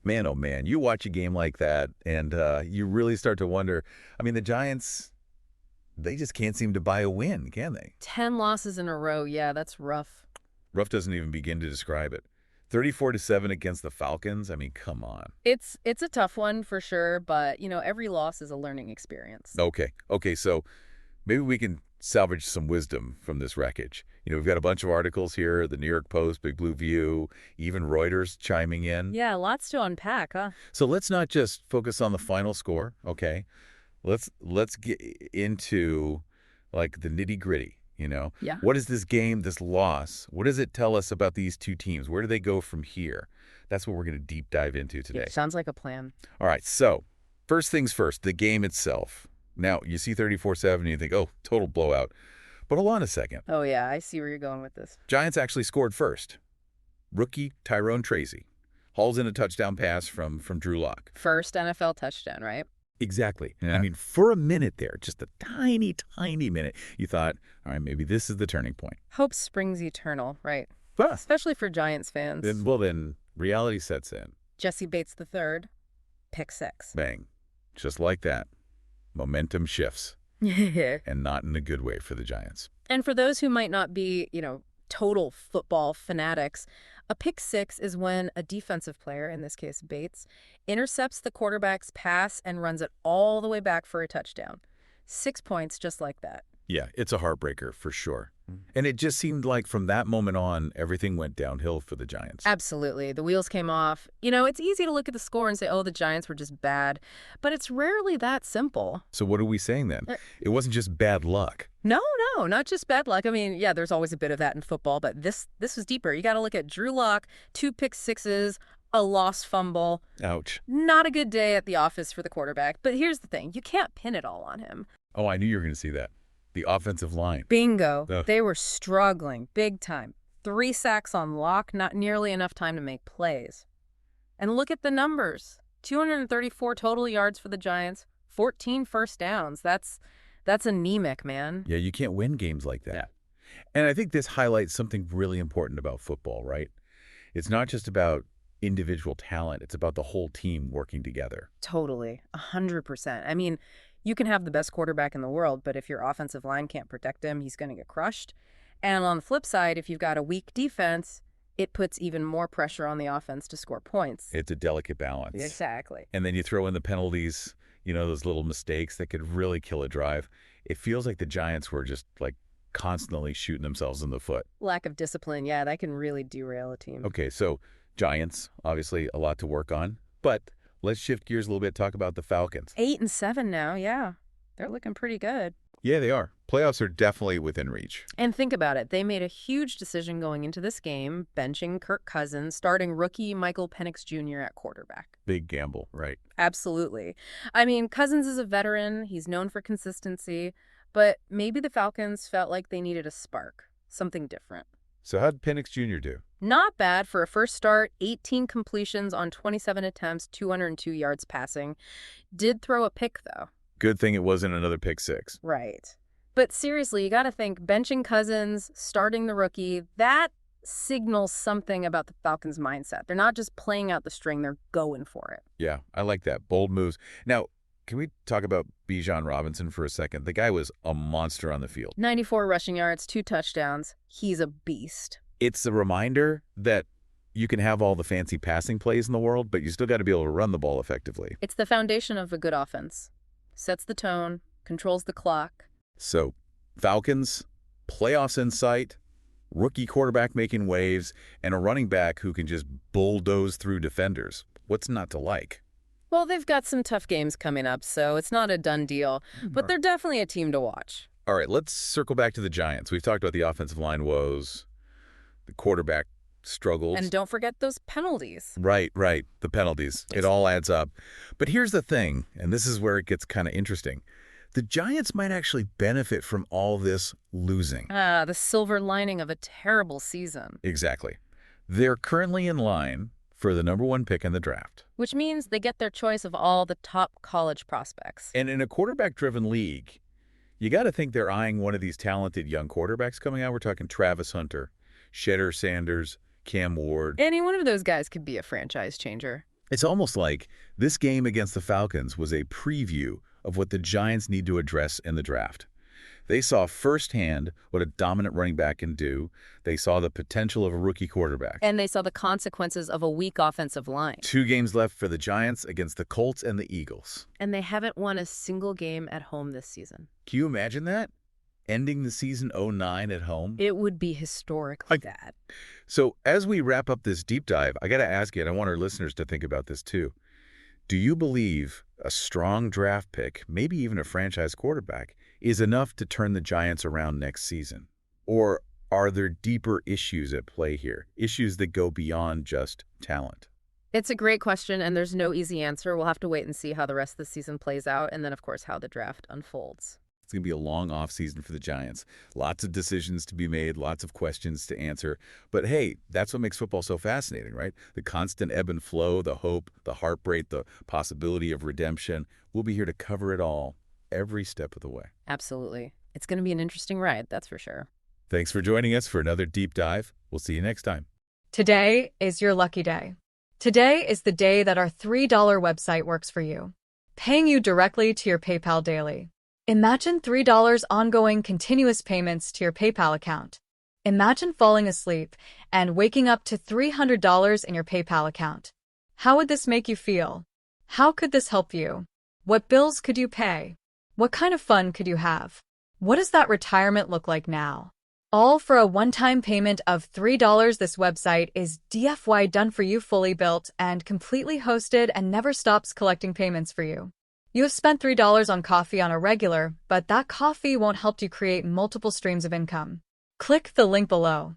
Man, oh man, you watch a game like that, and you really start to wonder. I mean, the Giants, they just can't seem to buy a win, can they? 10 losses in a row. Yeah, that's rough. Rough doesn't even begin to describe it. 34-7 against the Falcons. I mean, come on. It's a tough one for sure, but, every loss is a learning experience. Okay, so maybe we can salvage some wisdom from this wreckage. We've got a bunch of articles here, the New York Post, Big Blue View, even Reuters chiming in. Yeah, lots to unpack, huh? So let's not just focus on the final score, okay? Let's get into, like, the nitty-gritty, Yeah. What is this game, this loss? What does it tell us about these two teams? Where do they go from here? That's what we're going to deep dive into today. Yeah, sounds like a plan. All right, so first things first, the game itself. Now, you see 34-7 and you think, oh, total blowout. But hold on a second. Oh, yeah, I see where you're going with this. Giants actually scored first. Rookie Tyrone Tracy hauls in a touchdown pass from Drew Lock. First NFL touchdown, right? Exactly. Yeah. I mean, for a minute there, just a tiny, tiny minute, you thought, all right, maybe this is the turning point. Hope springs eternal, right? But Especially for Giants fans. then reality sets in. Jesse Bates III, pick 6. Bang. Just like that. Momentum shifts. And not in a good way for the Giants. And for those who might not be, total football fanatics, a pick 6 is when a defensive player, in this case Bates, intercepts the quarterback's pass and runs it all the way back for a touchdown. 6 points just like that. Yeah, it's a heartbreaker for sure. And it just seemed like from that moment on, everything went downhill for the Giants. Absolutely. The wheels came off. It's easy to look at the score and say, oh, the Giants were just bad. But it's rarely that simple. So what are we saying then? It wasn't just bad luck. No, not just bad luck. I mean, yeah, there's always a bit of that in football, but this was deeper. You got to look at Drew Lock, 2 pick 6s, a lost fumble. Ouch. Not a good day at the office for the quarterback. But here's the thing. You can't pin it all on him. Oh, I knew you were going to see that. The offensive line. Bingo. Ugh. They were struggling big time. 3 sacks on Lock, not nearly enough time to make plays. And look at the numbers. 234 total yards for the Giants, 14 first downs. That's anemic, man. Yeah, you can't win games like that. Yeah. And I think this highlights something really important about football, right? It's not just about individual talent. It's about the whole team working together. Totally. 100%. I mean, you can have the best quarterback in the world, but if your offensive line can't protect him, he's going to get crushed. And on the flip side, if you've got a weak defense, it puts even more pressure on the offense to score points. It's a delicate balance. Exactly. And then you throw in the penalties, those little mistakes that could really kill a drive. It feels like the Giants were just like constantly shooting themselves in the foot. Lack of discipline, yeah, that can really derail a team. Okay, so Giants, obviously a lot to work on, but let's shift gears a little bit, talk about the Falcons. 8-7 now, yeah. They're looking pretty good. Yeah, they are. Playoffs are definitely within reach. And think about it. They made a huge decision going into this game, benching Kirk Cousins, starting rookie Michael Penix Jr. at quarterback. Big gamble, right? Absolutely. I mean, Cousins is a veteran. He's known for consistency. But maybe the Falcons felt like they needed a spark, something different. So how'd Penix Jr. do? Not bad for a first start, 18 completions on 27 attempts, 202 yards passing. Did throw a pick, though. Good thing it wasn't another pick 6. Right. But seriously, you got to think benching Cousins, starting the rookie, that signals something about the Falcons' mindset. They're not just playing out the string, they're going for it. Yeah, I like that. Bold moves. Now, can we talk about Bijan Robinson for a second? The guy was a monster on the field. 94 rushing yards, 2 touchdowns. He's a beast. It's a reminder that you can have all the fancy passing plays in the world, but you still got to be able to run the ball effectively. It's the foundation of a good offense. Sets the tone, controls the clock. So, Falcons, playoffs in sight, rookie quarterback making waves, and a running back who can just bulldoze through defenders. What's not to like? Well, they've got some tough games coming up, so it's not a done deal, but they're definitely a team to watch. All right, let's circle back to the Giants. We've talked about the offensive line woes, the quarterback struggles. And don't forget those penalties. Right. The penalties. It all adds up. But here's the thing, and this is where it gets kind of interesting. The Giants might actually benefit from all this losing. The silver lining of a terrible season. Exactly. They're currently in line for the #1 pick in the draft. Which means they get their choice of all the top college prospects. And in a quarterback-driven league, you got to think they're eyeing one of these talented young quarterbacks coming out. We're talking Travis Hunter, Shedder Sanders, Cam Ward. Any one of those guys could be a franchise changer. It's almost like this game against the Falcons was a preview of what the Giants need to address in the draft. They saw firsthand what a dominant running back can do. They saw the potential of a rookie quarterback. And they saw the consequences of a weak offensive line. 2 games left for the Giants against the Colts and the Eagles. And they haven't won a single game at home this season. Can you imagine that? Ending the season 0-9 at home? It would be historically bad. So as we wrap up this deep dive, I got to ask you, and I want our listeners to think about this too. Do you believe a strong draft pick, maybe even a franchise quarterback, is enough to turn the Giants around next season? Or are there deeper issues at play here, issues that go beyond just talent? It's a great question, and there's no easy answer. We'll have to wait and see how the rest of the season plays out, and then, of course, how the draft unfolds. It's going to be a long offseason for the Giants. Lots of decisions to be made, lots of questions to answer. But hey, that's what makes football so fascinating, right? The constant ebb and flow, the hope, the heartbreak, the possibility of redemption. We'll be here to cover it all every step of the way. Absolutely. It's going to be an interesting ride, that's for sure. Thanks for joining us for another deep dive. We'll see you next time. Today is your lucky day. Today is the day that our $3 website works for you, paying you directly to your PayPal daily. Imagine $3 ongoing continuous payments to your PayPal account. Imagine falling asleep and waking up to $300 in your PayPal account. How would this make you feel? How could this help you? What bills could you pay? What kind of fun could you have? What does that retirement look like now? All for a one-time payment of $3. This website is DFY done for you, fully built and completely hosted, and never stops collecting payments for you. You have spent $3 on coffee on a regular, but that coffee won't help you create multiple streams of income. Click the link below.